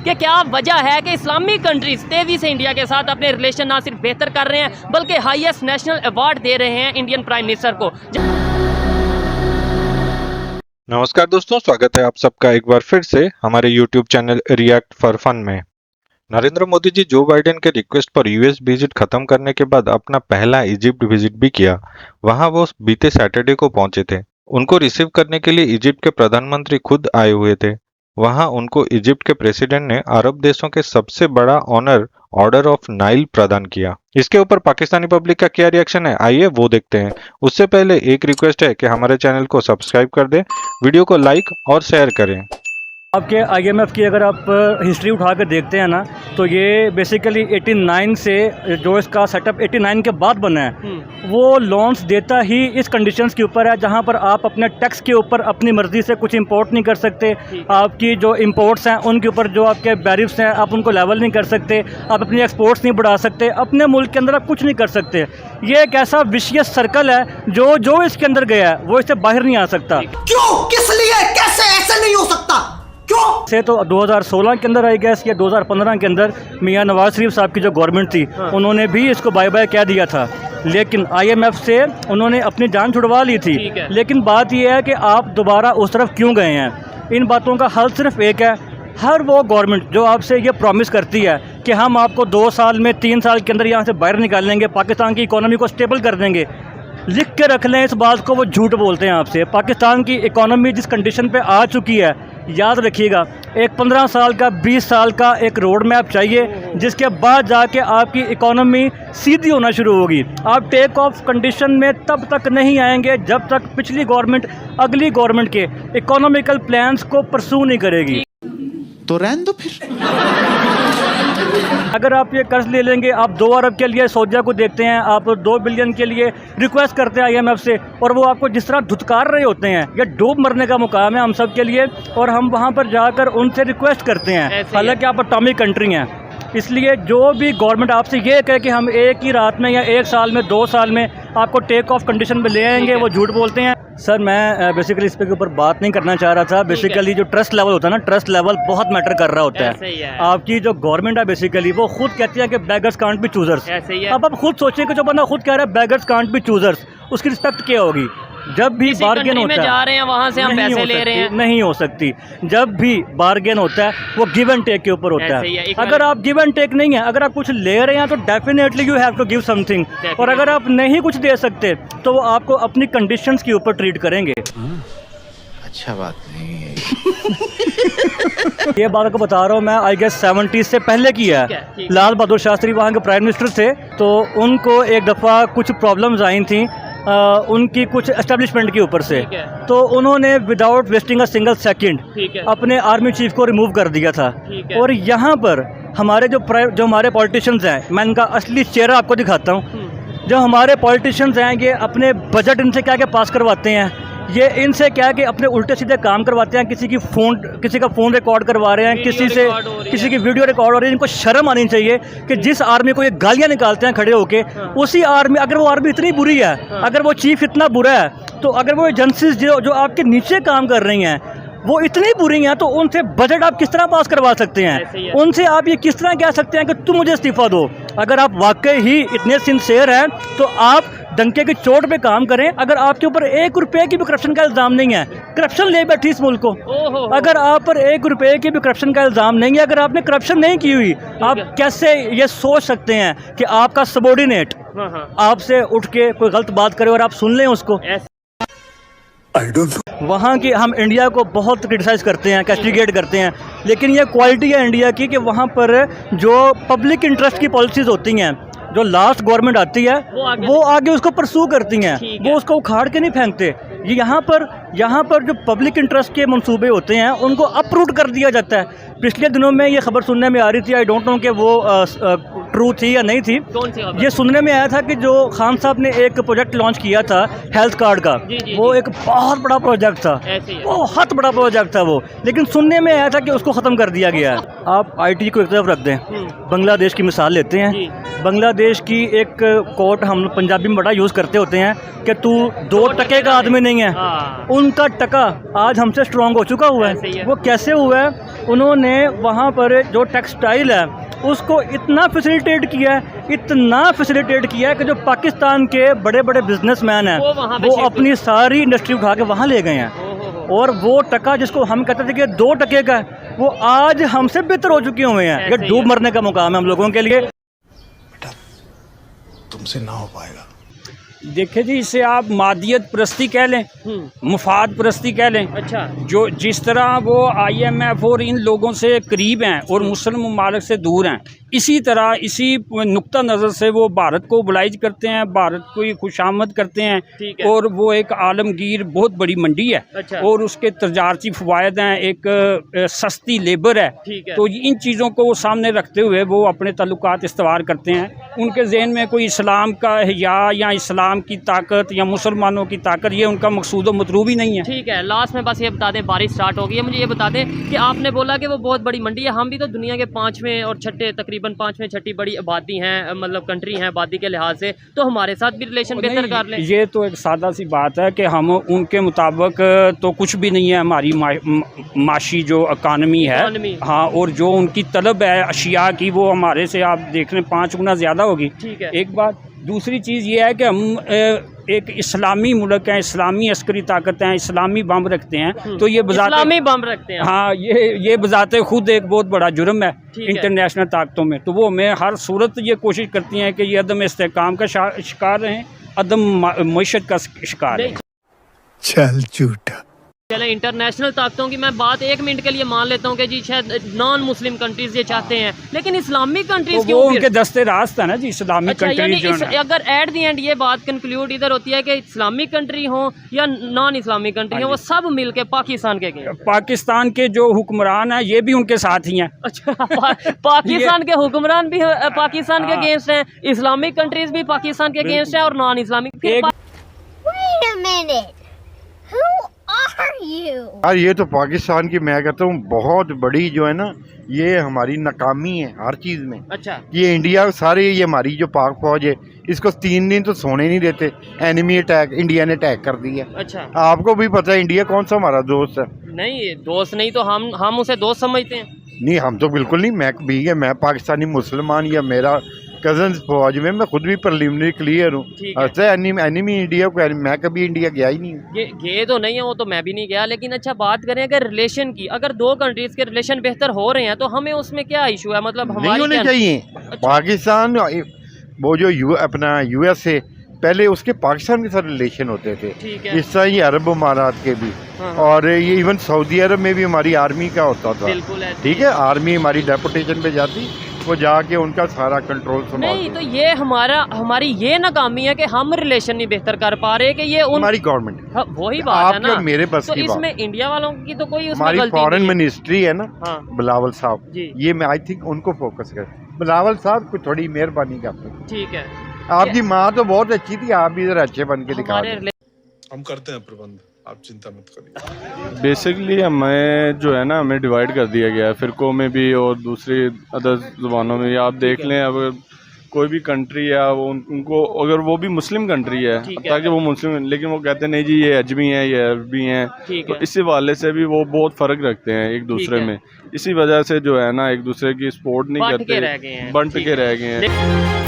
कि क्या वजह है कि इस्लामी कंट्रीज तेज़ी से इंडिया के साथ अपने रिलेशन ना सिर्फ बेहतर कर रहे हैं बल्कि हाईएस्ट नेशनल अवार्ड दे रहे हैं इंडियन प्राइम मिनिस्टर को। नमस्कार दोस्तों, स्वागत है आप सबका एक बार फिर से हमारे YouTube channel react for fun में। नरेंद्र मोदी जी जो बाइडेन के रिक्वेस्ट पर यूएस विजिट खत्म करने के बाद अपना पहला इजिप्ट विजिट भी किया। वहां वो बीते सैटरडे को पहुंचे थे। उनको रिसीव करने के लिए इजिप्ट के प्रधानमंत्री खुद आए हुए थे। वहां उनको इजिप्ट के प्रेसिडेंट ने अरब देशों के सबसे बड़ा ऑनर ऑर्डर ऑफ नाइल प्रदान किया। इसके ऊपर पाकिस्तानी पब्लिक का क्या रिएक्शन है, आइए वो देखते हैं। उससे पहले एक रिक्वेस्ट है कि हमारे चैनल को सब्सक्राइब कर दें, वीडियो को लाइक और शेयर करें। आपके आईएमएफ की अगर आप हिस्ट्री उठा कर देखते हैं ना, तो ये बेसिकली 89 से जो इसका सेटअप 89 के बाद बना है, वो लोन्स देता ही इस कंडीशंस के ऊपर है जहाँ पर आप अपने टैक्स के ऊपर अपनी मर्ज़ी से कुछ इंपोर्ट नहीं कर सकते। आपकी जो इंपोर्ट्स हैं उनके ऊपर जो आपके बैरिफ्स हैं आप उनको लेवल नहीं कर सकते, आप अपनी एक्सपोर्ट्स नहीं बढ़ा सकते, अपने मुल्क के अंदर आप कुछ नहीं कर सकते। ये एक ऐसा विशियस सर्कल है जो इसके अंदर गया है वो इससे बाहर नहीं आ सकता। क्यों, किस लिए, कैसे, ऐसे नहीं हो सकता, क्यों से तो 2016 के अंदर आई गैस या 2015 के अंदर मियां नवाज शरीफ साहब की जो गवर्नमेंट थी उन्होंने भी इसको बाय बाय कह दिया था, लेकिन आईएमएफ से उन्होंने अपनी जान छुड़वा ली थी। लेकिन बात यह है कि आप दोबारा उस तरफ क्यों गए हैं। इन बातों का हल सिर्फ एक है। हर वो गवर्नमेंट जो आपसे ये प्रॉमिस करती है कि हम आपको 2 साल में 3 साल के अंदर यहाँ से बाहर निकालेंगे, पाकिस्तान की इकोनॉमी को स्टेबल कर देंगे, लिख के रख लें इस बात को, वो झूठ बोलते हैं आपसे। पाकिस्तान की इकोनॉमी जिस कंडीशन पे आ चुकी है, याद रखिएगा, एक 15 साल का 20 साल का एक रोड मैप चाहिए जिसके बाद जाके आपकी इकोनॉमी सीधी होना शुरू होगी। आप टेक ऑफ कंडीशन में तब तक नहीं आएंगे जब तक पिछली गवर्नमेंट अगली गवर्नमेंट के इकोनॉमिकल प्लान्स को परसू नहीं करेगी। तो रहने दो फिर। अगर आप ये कर्ज ले लेंगे, आप 2 अरब के लिए सऊदिया को देखते हैं, आप 2 बिलियन के लिए रिक्वेस्ट करते हैं आईएमएफ से, और वो आपको जिस तरह धुतकार रहे होते हैं, ये डूब मरने का मुकाम है हम सब के लिए, और हम वहाँ पर जाकर उनसे रिक्वेस्ट करते हैं। हालांकि आप एटॉमिक कंट्री हैं, इसलिए जो भी गवर्नमेंट आपसे ये कहे कि हम एक ही रात में या 1 साल में 2 साल में आपको टेक ऑफ कंडीशन में ले आएंगे, वो झूठ बोलते हैं। सर मैं बेसिकली इस पे के ऊपर बात नहीं करना चाह रहा था। बेसिकली जो ट्रस्ट लेवल होता है ना, ट्रस्ट लेवल बहुत मैटर कर रहा होता है। आपकी जो गवर्नमेंट है बेसिकली वो खुद कहती है कि बेगर्स कांट बी चूजर्स। अब आप खुद सोचिए कि जो बंदा खुद कह रहा है बेगर्स कांट बी चूजर्स, उसकी रिस्पेक्ट क्या होगी। जब भी बार्गेन होता है, जा रहे हैं वहाँ से हम पैसे ले रहे हैं, नहीं हो सकती। जब भी बार्गेन होता है वो गिव एंड टेक के ऊपर होता है। अगर आप गिव एंड टेक नहीं है, अगर आप कुछ ले रहे हैं तो definitely you have to give something, और अगर आप नहीं कुछ दे सकते तो वो आपको अपनी कंडीशंस के ऊपर ट्रीट करेंगे। अच्छा बात नहीं है। ये बात आपको बता रहा हूँ मैं, आई गेस 70 से पहले की है। लाल बहादुर शास्त्री वहाँ के प्राइम मिनिस्टर थे, तो उनको एक दफ़ा कुछ प्रॉब्लम्स आई थी उनकी कुछ एस्टेब्लिशमेंट के ऊपर से, तो उन्होंने without wasting a single second अपने आर्मी चीफ को रिमूव कर दिया था। और यहाँ पर हमारे जो हमारे पॉलिटिशियंस हैं, मैं इनका असली चेहरा आपको दिखाता हूँ। जो हमारे पॉलिटिशियंस हैं ये अपने बजट इनसे क्या क्या पास करवाते हैं, ये इनसे क्या कि अपने उल्टे सीधे काम करवाते हैं। किसी का फ़ोन रिकॉर्ड करवा रहे हैं, किसी की वीडियो रिकॉर्ड हो रही है। इनको शर्म आनी चाहिए कि जिस आर्मी को ये गालियां निकालते हैं खड़े होके, उसी आर्मी, अगर वो आर्मी इतनी बुरी है, अगर वो चीफ इतना बुरा है, तो अगर वो एजेंसीज जो आपके नीचे काम कर रही हैं वो इतनी बुरी हैं, तो उनसे बजट आप किस तरह पास करवा सकते हैं। उनसे आप ये किस तरह कह सकते हैं कि तुम मुझे इस्तीफ़ा दो। अगर आप वाकई ही इतने सिंसियर हैं तो आप डंके की चोट पे काम करें। अगर आपके ऊपर 1 रुपये की भी करप्शन का इल्ज़ाम नहीं है, करप्शन ले बैठी इस मुल्क को, अगर आप पर 1 रुपये की भी करप्शन का इल्ज़ाम नहीं है, अगर आपने करप्शन नहीं की हुई, आप कैसे ये सोच सकते हैं कि आपका सबॉर्डिनेट आपसे उठ के कोई गलत बात करे और आप सुन लें उसको। वहाँ की हम इंडिया को बहुत क्रिटिसाइज़ करते हैं, कैस्टिगेट करते हैं, लेकिन ये क्वालिटी है इंडिया की कि वहाँ पर जो पब्लिक इंटरेस्ट की पॉलिसीज़ होती हैं, जो लास्ट गवर्नमेंट आती है वो आगे उसको परसू करती हैं, वो उसको उखाड़ के नहीं फेंकते। ये यहाँ पर जो पब्लिक इंटरेस्ट के मंसूबे होते हैं उनको अपरूट कर दिया जाता है। पिछले दिनों में ये खबर सुनने में आ रही थी, आई डोंट नो कि वो ट्रू थी या नहीं थी। कौन सी खबर? ये सुनने में आया था कि जो खान साहब ने एक प्रोजेक्ट लॉन्च किया था हेल्थ कार्ड का, जी, वो एक बहुत बड़ा प्रोजेक्ट था, ऐसे ही है। बहुत बड़ा प्रोजेक्ट था वो, लेकिन सुनने में आया था कि उसको ख़त्म कर दिया गया है। आप आईटी को एक तरफ रख दें, बांग्लादेश की मिसाल लेते हैं। जी। बांग्लादेश की एक कोट हम लोग पंजाबी में बड़ा यूज़ करते होते हैं कि तू 2 टके का आदमी नहीं है। हाँ। उनका टका आज हमसे स्ट्रांग हो चुका हुआ ऐसे ही है। है। वो कैसे हुआ है? उन्होंने वहाँ पर जो टेक्सटाइल है उसको इतना फैसिलिटेट किया है, इतना फैसिलिटेट किया है कि जो पाकिस्तान के बड़े बड़े बिजनेसमैन हैं वो वहाँ पे वो शिफ्ट अपनी सारी इंडस्ट्री उठा के वहाँ ले गए हैं। और वो टका जिसको हम कहते थे कि 2 टके का है, वो आज हमसे बेहतर हो चुके हुए हैं। ऐसे ये ही डूब है। मरने का मुकाम है हम लोगों के लिए। तुमसे ना हो पाएगा। देखिए जी, इसे आप मादियत परस्ती कह लें, मुफाद परस्ती कह लें। अच्छा। जो जिस तरह वो IMF और इन लोगों से करीब हैं और मुस्लिम ममालिक से दूर हैं, इसी तरह इसी नुक्ता नज़र से वो भारत को ओबलाइज करते हैं, भारत को ही खुशामद करते हैं। ठीक है। और वो एक आलमगीर बहुत बड़ी मंडी है। अच्छा। और उसके तजारती फ़वायद हैं, एक सस्ती लेबर है। ठीक है। तो इन चीज़ों को वो सामने रखते हुए वो अपने ताल्लुकात इस्तवार करते हैं। उनके जहन में कोई इस्लाम का हया या इस्लाम की ताकत या मुसलमानों की ताकत, ये उनका मकसूद व मतलूब ही नहीं है। ठीक है, लास्ट में बस ये बता दें, बारिश स्टार्ट हो गई है, मुझे ये बता दें कि आपने बोला कि वो बहुत बड़ी मंडी है। हम भी तो दुनिया के 5वें और 6ठे, तकरीबन 5वें 6ठी बड़ी आबादी हैं, मतलब कंट्री हैं आबादी के लिहाज से, तो हमारे साथ भी रिलेशन बेहतर कर लें। ये तो एक सादा सी बात है कि हम उनके मुताबिक तो कुछ भी नहीं है हमारी माशी जो इकानमी है। हाँ, और जो उनकी तलब है अशिया की, वो हमारे से आप देख लें 5 गुना ज़्यादा होगी। ठीक है। एक बात। दूसरी चीज़ ये है कि हम एक इस्लामी मुल्क हैं, इस्लामी अस्करी ताकत हैं, इस्लामी बम रखते हैं, तो ये इस्लामी बम रखते हैं। हाँ, ये बजाते खुद एक बहुत बड़ा जुर्म है ठीक है। इंटरनेशनल ताकतों में। तो वो हमें हर सूरत ये कोशिश करती हैं कि ये अदम इस्तेहकाम का शिकार रहें, अदम मईशत का शिकार नहीं। है। चल झूठा। चले, इंटरनेशनल ताकतों की मैं बात 1 मिनट के लिए मान लेता हूँ कि जी शायद नॉन मुस्लिम कंट्रीज ये चाहते हैं, लेकिन इस्लामिक कंट्रीज तो क्यों वो फिर? उनके दस्ते रास्त है ना जी, इस्लामिक अच्छा, यानी कंट्रीज जो है। अगर एट दी एंड ये बात कंक्लूड इधर होती है कि इस्लामिक कंट्री हो या नॉन इस्लामिक कंट्री हो, वो सब मिलके पाकिस्तान के गए। पाकिस्तान के जो हुक्मरान हैं ये भी उनके साथ ही हैं। अच्छा, पाकिस्तान के हुक्मरान भी पाकिस्तान के अगेंस्ट हैं, इस्लामिक कंट्रीज भी पाकिस्तान के अगेंस्ट हैं और non Islamic. Wait a minute. Who are you? यार ये तो पाकिस्तान की, मैं कहता हूँ बहुत बड़ी जो है ना, ये हमारी नाकामी है हर चीज़ में। अच्छा। ये इंडिया सारे, ये हमारी जो पाक फौज है, इसको 3 दिन तो सोने नहीं देते। एनिमी अटैक, इंडिया ने अटैक कर दिया। अच्छा। आपको भी पता है इंडिया कौन सा हमारा दोस्त है? नहीं, दोस्त नहीं तो हम उसे दोस्त समझते हैं। नहीं, हम तो बिल्कुल नहीं। मैं भी है, मैं पाकिस्तानी मुसलमान या मेरा कजन फौज में, मैं खुद भी प्रिलिमिनरी क्लियर हूँ। ठीक है। अच्छा, एनिमी इंडिया को, मैं कभी इंडिया गया ही नहीं हूँ। ये तो नहीं है, वो तो मैं भी नहीं गया। लेकिन अच्छा, बात करें अगर रिलेशन की, अगर 2 कंट्रीज के रिलेशन बेहतर हो रहे हैं तो हमें उसमें क्या इशू है? मतलब नहीं हमारी होने क्या- चाहिए। अच्छा। पाकिस्तान वो जो अपना USA, पहले उसके पाकिस्तान के साथ रिलेशन होते थे। ठीक है। इस तरह ये अरब अमारात के भी, हाँ। और ये इवन सऊदी अरब में भी हमारी आर्मी का होता था। बिल्कुल है। ठीक है, आर्मी हमारी डेपुटेशन पे जाती, वो जाके उनका सारा कंट्रोल नहीं, संभालती। तो ये हमारी ये नाकामी है कि हम रिलेशन नहीं बेहतर कर पा रहे कि ये हमारी गवर्नमेंट, हाँ, वही बात है आपके ना। और मेरे बस तो की बात। इसमें इंडिया वालों की तो कोई उसमें हमारी गलती फॉरेन नहीं है। मिनिस्ट्री है ना, हाँ। बिलावल साहब, जी। ये मैं आई थिंक उनको फोकस कर। बिलावल साहब को थोड़ी मेहरबानी करते। ठीक है। आपकी माँ तो बहुत अच्छी थी, आप भी इधर अच्छे बन के दिखा हमारे दें। हम करते हैं प्रबंध, आप चिंता मत करिए। बेसिकली हमें जो है ना, हमें डिवाइड कर दिया गया है फ़िरक़ों में भी और दूसरी अदर ज़ुबानों में। आप देख लें, अब कोई भी कंट्री है वो उनको, अगर वो भी मुस्लिम कंट्री है, ताकि वो मुस्लिम, लेकिन वो कहते हैं नहीं जी ये अजमी है, ये अरबी हैं, तो इसी वाले से भी वो बहुत फ़र्क रखते हैं एक दूसरे में। इसी वजह से जो है ना, एक दूसरे की सपोर्ट नहीं करते, बंट के रह गए हैं।